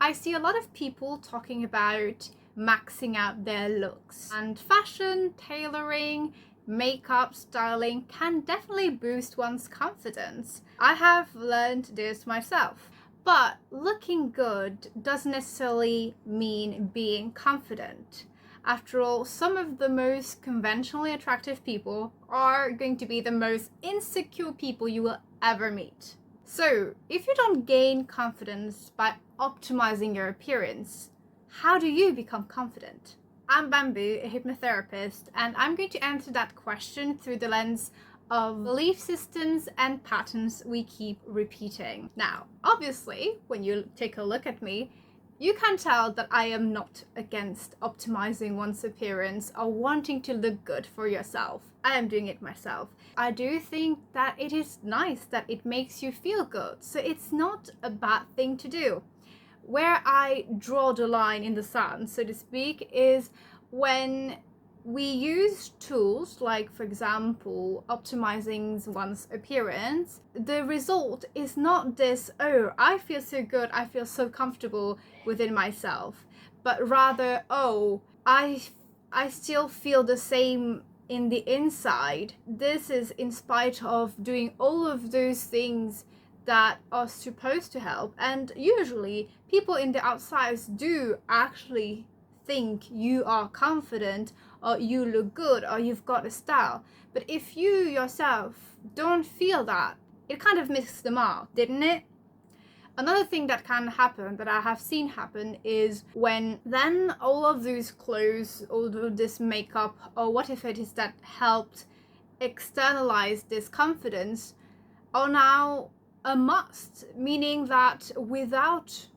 I see a lot of people talking about maxing out their looks, and fashion, tailoring, makeup, styling can definitely boost one's confidence. I have learned this myself. But looking good doesn't necessarily mean being confident. After all, some of the most conventionally attractive people are going to be the most insecure people you will ever meet. So, if you don't gain confidence by optimizing your appearance, how do you become confident? I'm Bamboo, a hypnotherapist, and I'm going to answer that question through the lens of belief systems and patterns we keep repeating. Now, obviously, when you take a look at me, you can tell that I am not against optimizing one's appearance or wanting to look good for yourself. I am doing it myself. I do think that it is nice that it makes you feel good, so it's not a bad thing to do. Where I draw the line in the sand, so to speak, is when we use tools like, for example, optimizing one's appearance. The result is not this, oh, I feel so good, I feel so comfortable within myself, but rather, oh, I still feel the same in the inside. This is in spite of doing all of those things that are supposed to help, and usually people in the outside do actually think you are confident or you look good or you've got a style. But if you yourself don't feel that, it kind of missed the mark, didn't it? Another thing that can happen, that I have seen happen, is when then all of those clothes, all of this makeup, or what if it is that helped externalize this confidence, are now a must, meaning that without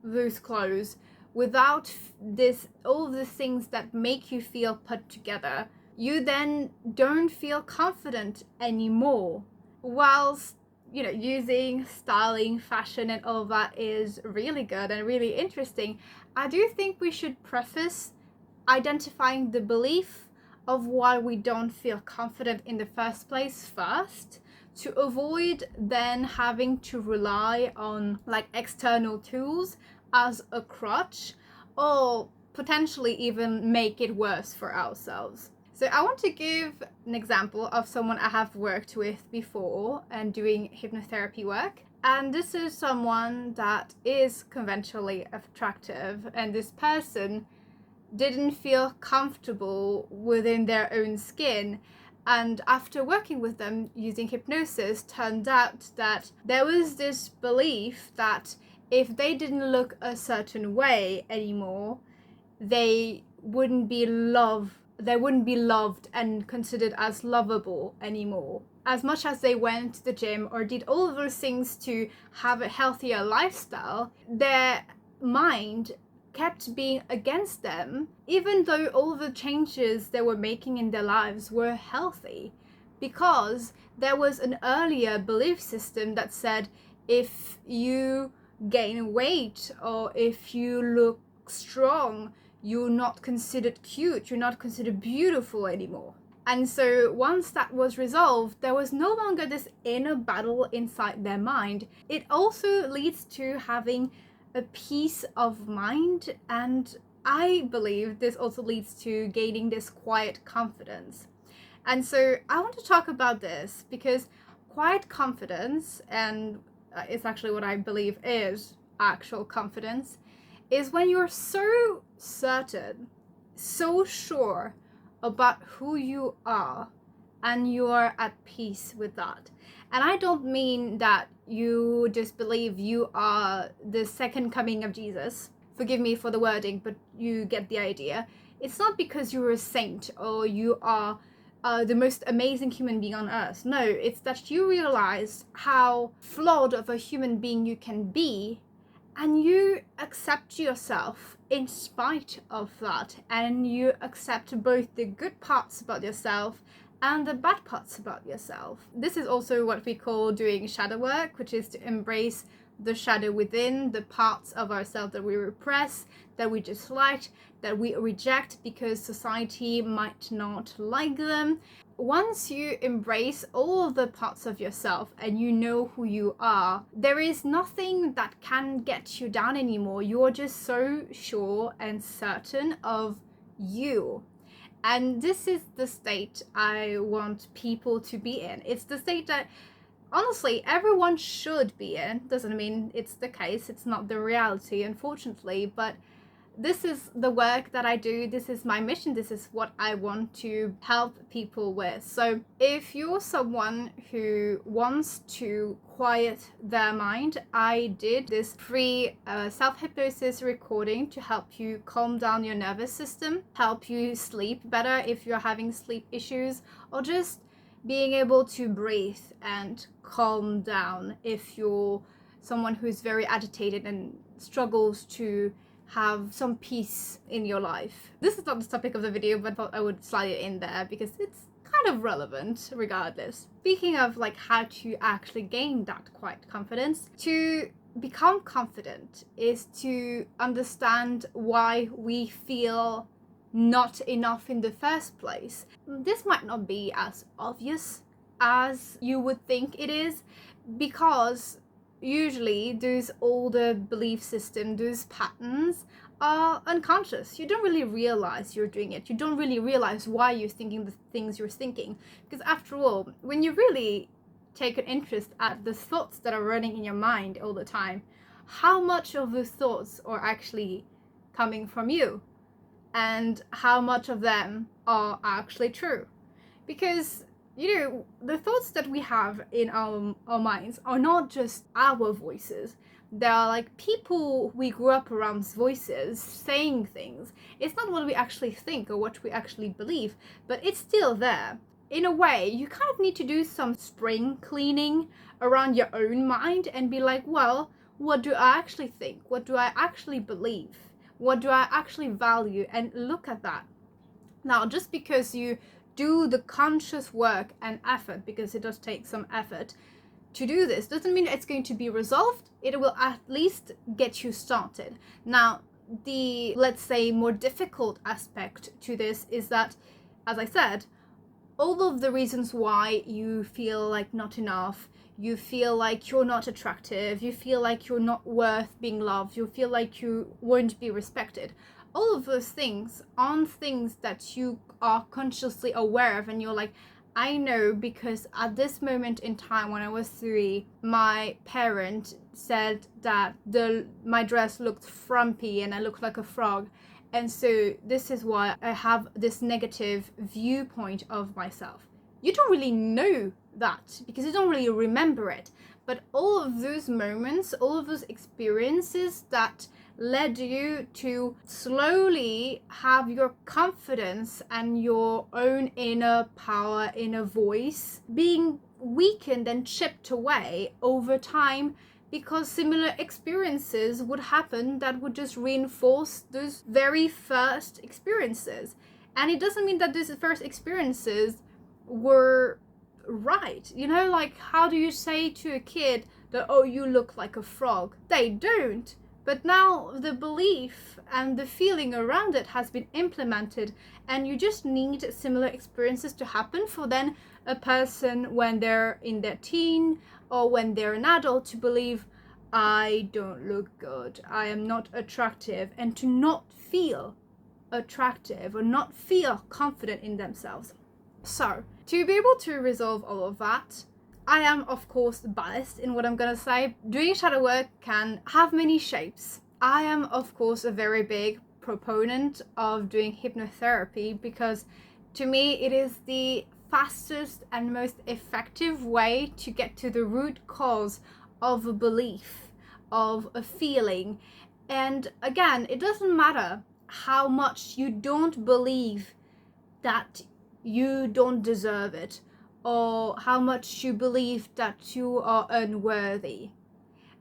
those clothes, without this, all the things that make you feel put together, you then don't feel confident anymore. Whilst, using styling, fashion, and all that is really good and really interesting, I do think we should preface identifying the belief of why we don't feel confident in the first place first, to avoid then having to rely on like external tools as a crutch, or potentially even make it worse for ourselves. So I want to give an example of someone I have worked with before and doing hypnotherapy work. And this is someone that is conventionally attractive, and this person didn't feel comfortable within their own skin. And after working with them using hypnosis, turned out that there was this belief that if they didn't look a certain way anymore, they wouldn't be loved and considered as lovable anymore. As much as they went to the gym or did all of those things to have a healthier lifestyle, their mind kept being against them, even though all the changes they were making in their lives were healthy, because there was an earlier belief system that said if you gain weight or if you look strong, you're not considered cute, you're not considered beautiful anymore. And so once that was resolved, there was no longer this inner battle inside their mind. It also leads to having a peace of mind, and I believe this also leads to gaining this quiet confidence. And so I want to talk about this because quiet confidence, and it's actually what I believe is actual confidence, is when you're so certain, so sure about who you are, and you're at peace with that. And I don't mean that you just believe you are the second coming of Jesus. Forgive me for the wording, but you get the idea. It's not because you're a saint or you are the most amazing human being on earth. No, it's that you realize how flawed of a human being you can be, and you accept yourself in spite of that, and you accept both the good parts about yourself and the bad parts about yourself. This is also what we call doing shadow work, which is to embrace the shadow within, the parts of ourselves that we repress, that we dislike, that we reject because society might not like them. once you embrace all of the parts of yourself and you know who you are, there is nothing that can get you down anymore. You're just so sure and certain of you. And this is the state I want people to be in. It's the state that honestly everyone should be in. Doesn't mean it's the case, it's not the reality, unfortunately, but this is the work that I do. This is my mission. This is what I want to help people with. So if you're someone who wants to quiet their mind, I did this free self-hypnosis recording to help you calm down your nervous system, help you sleep better if you're having sleep issues, or just being able to breathe and calm down if you're someone who's very agitated and struggles to have some peace in your life. This is not the topic of the video, but I thought I would slide it in there because it's kind of relevant regardless. Speaking of like how to actually gain that quiet confidence, to become confident is to understand why we feel not enough in the first place. This might not be as obvious as you would think it is, because usually those older belief systems, those patterns are unconscious. You don't really realize you're doing it. You don't really realize why you're thinking the things you're thinking. Because after all, when you really take an interest at the thoughts that are running in your mind all the time, how much of those thoughts are actually coming from you? And how much of them are actually true? Because the thoughts that we have in our minds are not just our voices. They are like people we grew up around's voices saying things. It's not what we actually think or what we actually believe, but it's still there. In a way, you kind of need to do some spring cleaning around your own mind and be like, well, what do I actually think? What do I actually believe? What do I actually value? And look at that. Now, just because you do the conscious work and effort, because it does take some effort to do this, doesn't mean it's going to be resolved. It will at least get you started. Now, the, let's say, more difficult aspect to this is that, as I said, all of the reasons why you feel like not enough, you feel like you're not attractive, you feel like you're not worth being loved, you feel like you won't be respected, all of those things aren't things that you are consciously aware of, and you're like, I know because at this moment in time when I was 3, my parent said that my dress looked frumpy and I looked like a frog, and so this is why I have this negative viewpoint of myself. You don't really know that because you don't really remember it, but all of those moments, all of those experiences that led you to slowly have your confidence and your own inner power, inner voice being weakened and chipped away over time, because similar experiences would happen that would just reinforce those very first experiences. And it doesn't mean that these first experiences were right. Like, how do you say to a kid that, oh, you look like a frog? They don't. But now the belief and the feeling around it has been implemented, and you just need similar experiences to happen for then a person, when they're in their teen or when they're an adult, to believe, I don't look good, I am not attractive, and to not feel attractive or not feel confident in themselves. So, to be able to resolve all of that, I am, of course, biased in what I'm gonna say. Doing shadow work can have many shapes. I am, of course, a very big proponent of doing hypnotherapy because to me it is the fastest and most effective way to get to the root cause of a belief, of a feeling. And again, it doesn't matter how much you don't believe that you don't deserve it, or how much you believe that you are unworthy.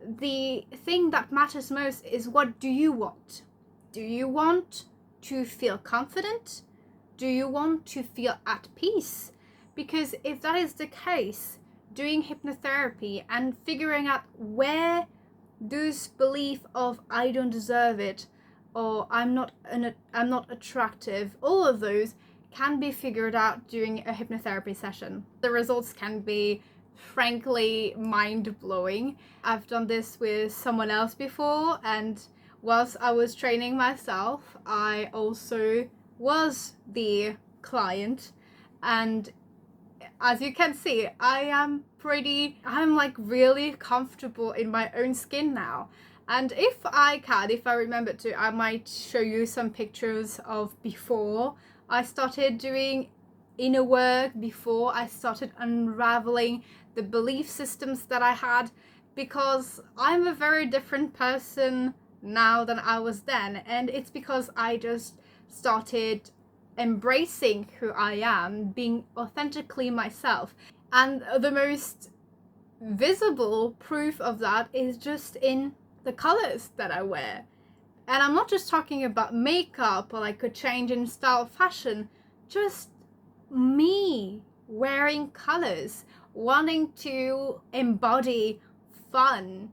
The thing that matters most is, what do you want? Do you want to feel confident? Do you want to feel at peace? Because if that is the case, doing hypnotherapy and figuring out where those belief of I don't deserve it, or I'm not attractive, all of those can be figured out during a hypnotherapy session. The results can be frankly mind-blowing. I've done this with someone else before, and whilst I was training myself, I also was the client, and as you can see, I'm like really comfortable in my own skin now. And if I remember to, I might show you some pictures of before I started doing inner work, before I started unraveling the belief systems that I had, because I'm a very different person now than I was then. And it's because I just started embracing who I am, being authentically myself. And the most visible proof of that is just in the colors that I wear. And I'm not just talking about makeup or like a change in style, fashion, just me wearing colors, wanting to embody fun.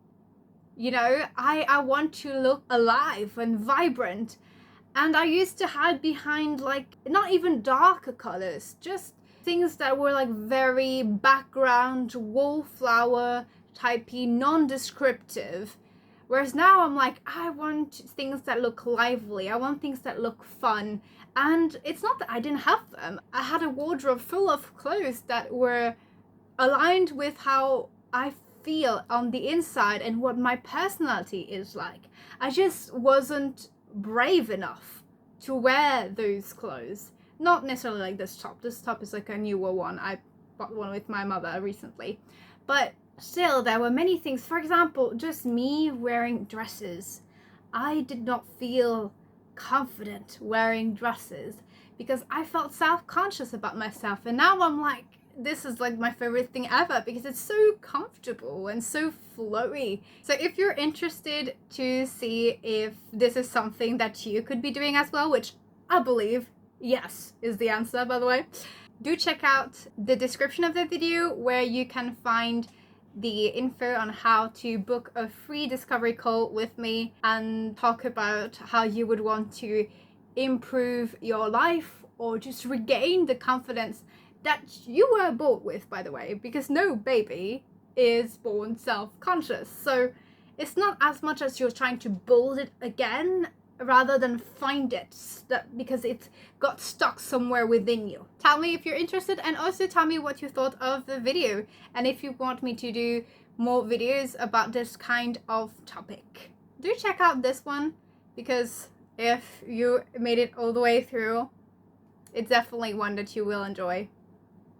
You know, I want to look alive and vibrant. And I used to hide behind like not even darker colors, just things that were like very background, wallflower typey, non-descriptive. Whereas now I'm like, I want things that look lively, I want things that look fun. And it's not that I didn't have them. I had a wardrobe full of clothes that were aligned with how I feel on the inside and what my personality is like. I just wasn't brave enough to wear those clothes. Not necessarily like this top. This top is like a newer one. I bought one with my mother recently. But still, there were many things. For example, just me wearing dresses. I did not feel confident wearing dresses because I felt self-conscious about myself. And now I'm like, this is like my favorite thing ever because it's so comfortable and so flowy. So if you're interested to see if this is something that you could be doing as well, which I believe yes is the answer, by the way, do check out the description of the video where you can find the info on how to book a free discovery call with me and talk about how you would want to improve your life or just regain the confidence that you were born with, by the way, because no baby is born self-conscious. So it's not as much as you're trying to build it again rather than find it, because it got stuck somewhere within you. Tell me if you're interested, and also tell me what you thought of the video and if you want me to do more videos about this kind of topic. Do check out this one, because if you made it all the way through, it's definitely one that you will enjoy.